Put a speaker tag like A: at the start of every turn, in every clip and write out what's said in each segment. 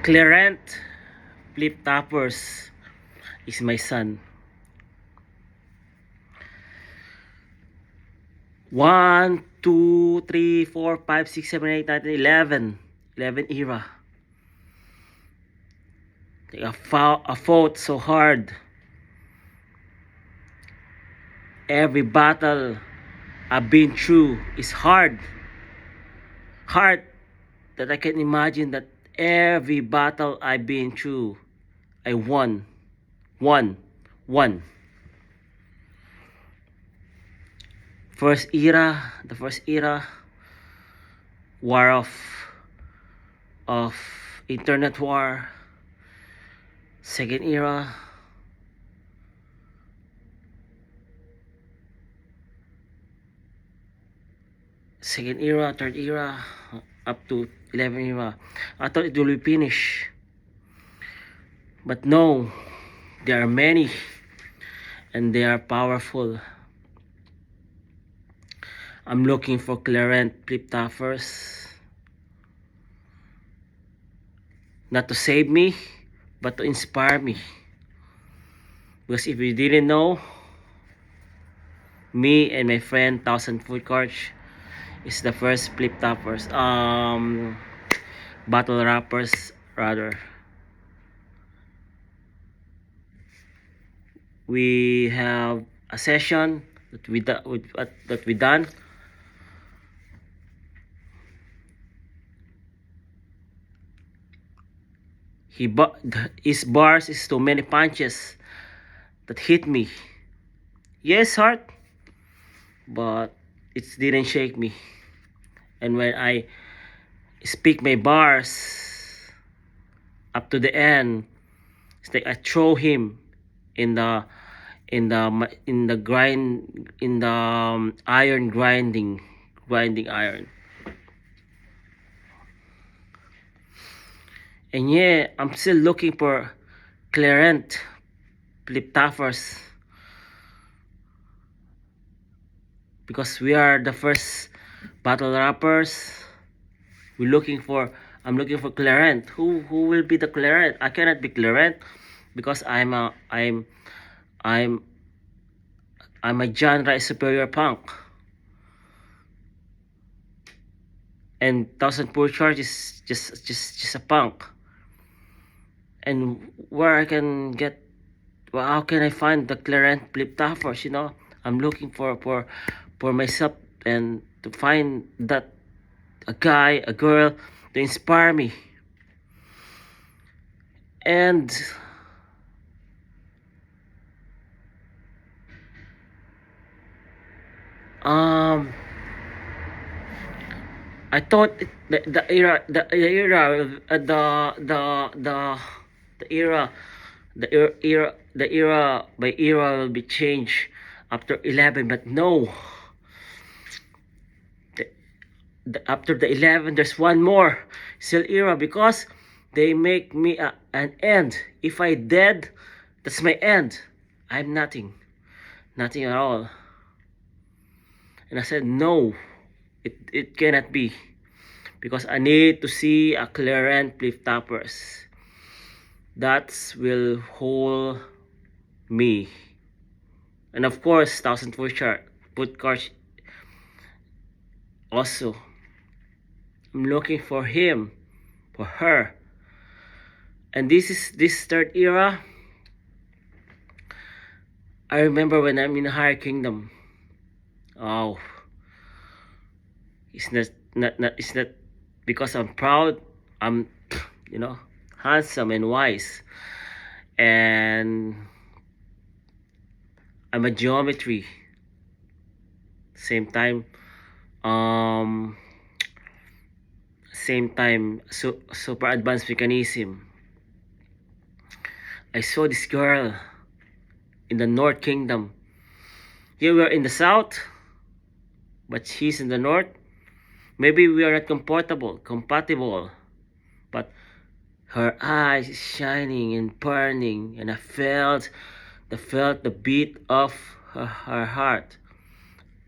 A: Clarent Flip Toppers is my son. 1, 2, 3, 4, 5, 6, 7, 8, 9, 10, 11. 11 era. I fought so hard. Every battle I've been through is hard. Hard that I can imagine that every battle I've been through, I won. Won. The first era, war of internet war. Second era, third era, up to 11 era. I thought it will be finished, but no, there are many, and they are powerful. I'm looking for Clarent Flip Toppers, not to save me, but to inspire me. Because if you didn't know, me and my friend Thousand Foot Coach is the first Flip Toppers, battle rappers rather. We have a session that we done. His bars is too many punches that hit me. Yes, heart, but it didn't shake me. And when I speak my bars up to the end, it's like I throw him in the iron grinding iron. And yeah, I'm still looking for Clarent Flip Toppers, because we are the first battle rappers. I'm looking for Clarent. Who will be the Clarent? I cannot be Clarent because I'm a genre superior punk. And Thousand Poor Charge is just a punk. And where I can get, well, how can I find the Clarent Flip Toppers? You know, I'm looking for myself, and to find that a guy, a girl to inspire me. And I thought the era by era will be changed after 11, but no. After the 11, there's one more still era, because they make me an end. If I dead, that's my end. I'm nothing at all. And I said no, it cannot be, because I need to see a Clarent Flip Toppers that will hold me. And of course, Thousand Foot Coach also. I'm looking for him, for her. And this third era. I remember when I'm in Higher Kingdom. Oh, it's not because I'm proud. I'm, handsome and wise, and I'm a geometry. Same time, super advanced mechanism. I saw this girl in the North Kingdom. Here we are in the South, but she's in the North. Maybe we are not compatible, but her eyes is shining and burning, and I felt the beat of her heart.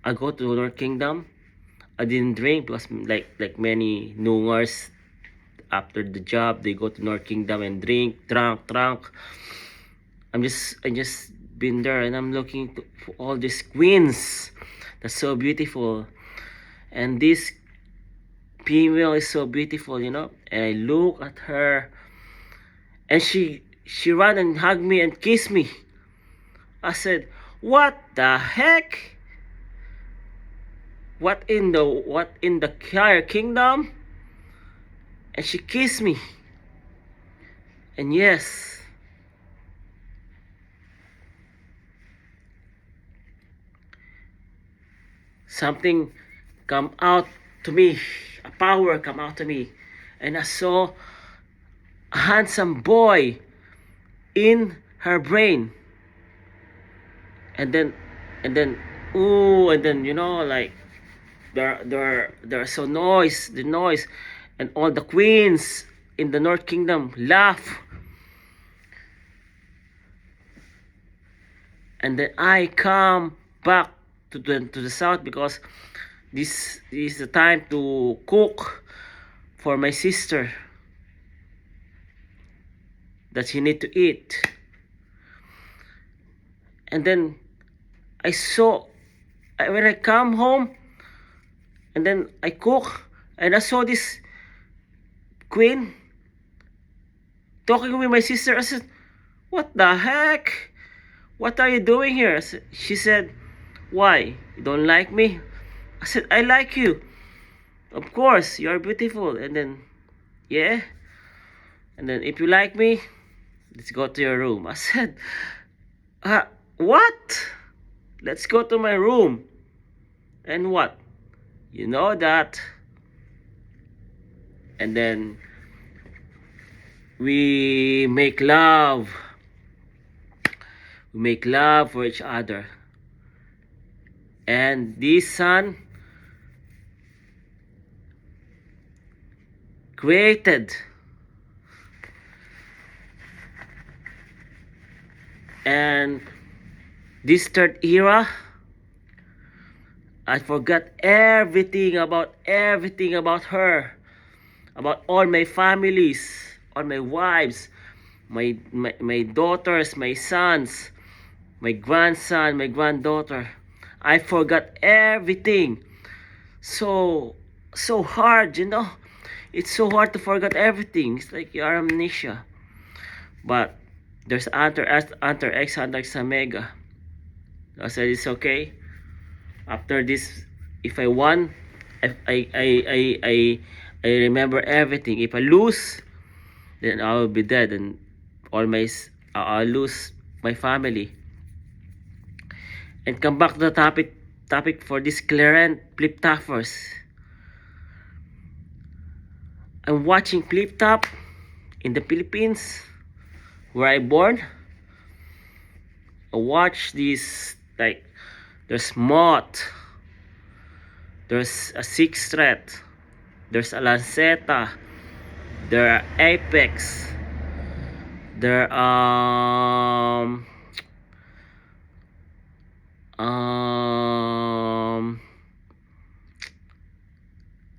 A: I go to the North Kingdom. I didn't drink because like many Nungars after the job, they go to North Kingdom and drunk. I just been there, and I'm looking for all these queens that's so beautiful, and this female is so beautiful, you know. And I look at her, and she ran and hugged me and kissed me. I said, "What the heck? What in the higher kingdom?" And she kissed me. And yes, something come out to me, a power come out to me, and I saw a handsome boy in her brain. And then ooh, and then, you know, like there's so the noise, and all the queens in the North Kingdom laugh. And then I come back to the south, because this is the time to cook for my sister that she need to eat. And then I saw, when I come home, and then I cook, and I saw this queen talking with my sister. I said, "What the heck? What are you doing here?" She said, "Why? You don't like me?" I said, "I like you. Of course, you are beautiful." And then, "Yeah. And then, if you like me, let's go to your room." I said, "What? Let's go to my room." And what? You know that. And then we make love. We make love for each other. And this son created. And this third era, I forgot everything about her, about all my families, all my wives, my daughters, my sons, my grandson, my granddaughter. I forgot everything. So hard, you know. It's so hard to forget everything. It's like your amnesia. But there's Enter X, Enter X Omega. I said it's okay. After this, if I won, I remember everything. If I lose, then I will be dead, and I'll lose my family. And come back to the topic for this Clarent Flip Toppers. I'm watching Flip Top in the Philippines, where I born. I watch this, like, there's Moth, there's a Six Threat, there's a Lanceta, there are Apex, there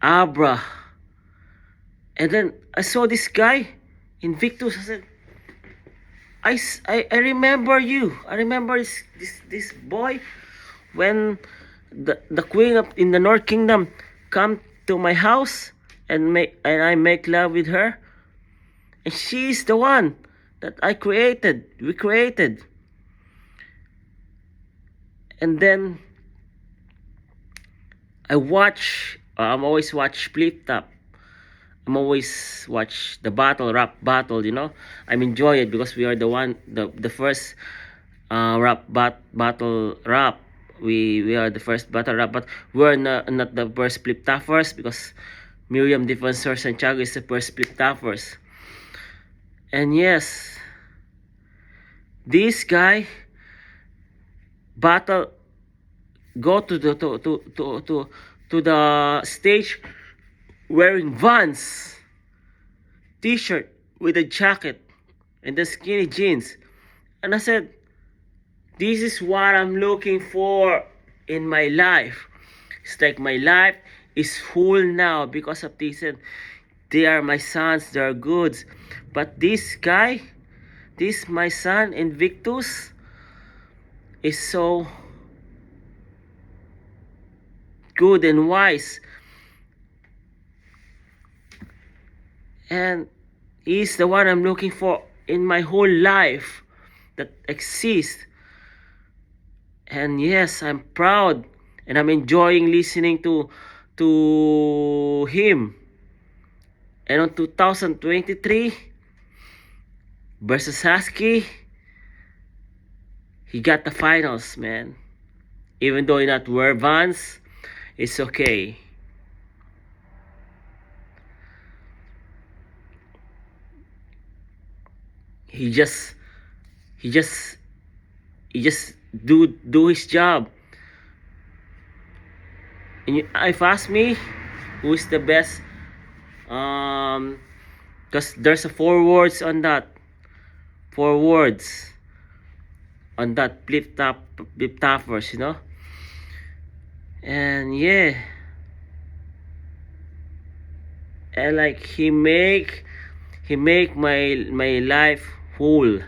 A: Abra. And then I saw this guy, Invictus. I said, I remember you. I remember this boy, when the queen in the North Kingdom come to my house, and I make love with her, and she's the one that we created. And then I'm always watch Flip Top. I'm always watch the rap battle, you know. I'm enjoy it, because we are the first battle rap. We are the first battle rap, but we're not the first Flip Toppers, because Miriam Defensor Santiago is the first Flip Toppers. And yes, this guy battle go to the stage wearing Vans t-shirt with a jacket and the skinny jeans. And I said, this is what I'm looking for in my life. It's like my life is full now because of this. And They are my sons, they are good. But this guy, this my son Invictus, is so good and wise. And he's the one I'm looking for in my whole life that exists. And yes, I'm proud and I'm enjoying listening to him. And on 2023 versus Husky, he got the finals, man. Even though he not wear Vans, it's okay. He just do his job. And if ask me who is the best, because there's a 4 words on that, 4 words on that flip toppers, you know. And yeah, and like he make my life whole.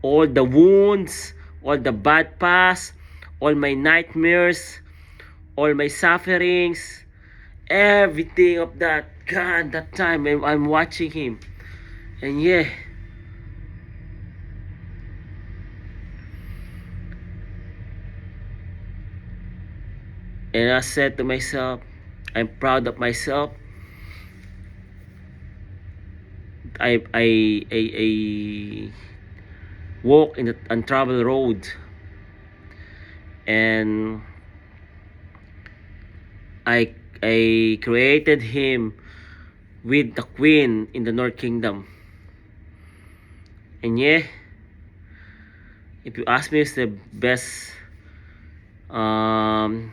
A: All the wounds, all the bad past, all my nightmares, all my sufferings, everything of that. God, that time when I'm watching him. And yeah, and I said to myself, I'm proud of myself. I walk in the untraveled road, and I created him with the queen in the North Kingdom. And yeah, if you ask me, it's the best Platurns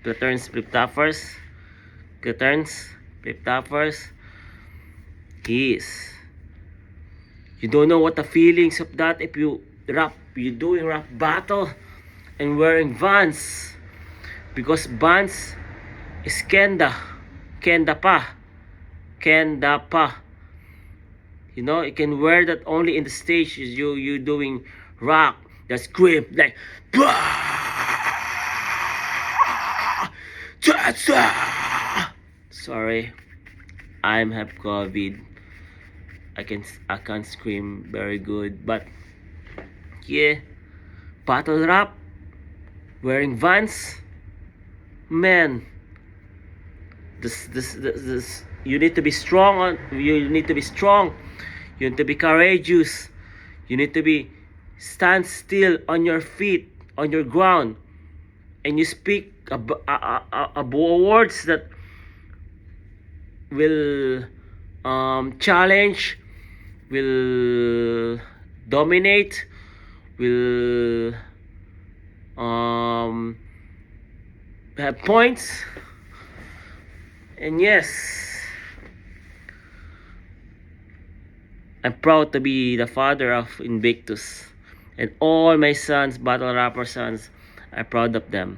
A: flip toppers, he is. You don't know what the feelings of that if you doing rap battle and wearing Vans, because Vans is Kenda pa. You know, you can wear that only in the stage. You doing rock, the scream like sorry, I have COVID. I can't scream very good, but yeah, battle rap, wearing Vans, man. This you need to be strong. You need to be strong. You need to be courageous. You need to be stand still on your feet, on your ground, and you speak words that will challenge, will dominate, will have points. And yes, I'm proud to be the father of Invictus, and all my sons, battle rapper sons, I'm proud of them.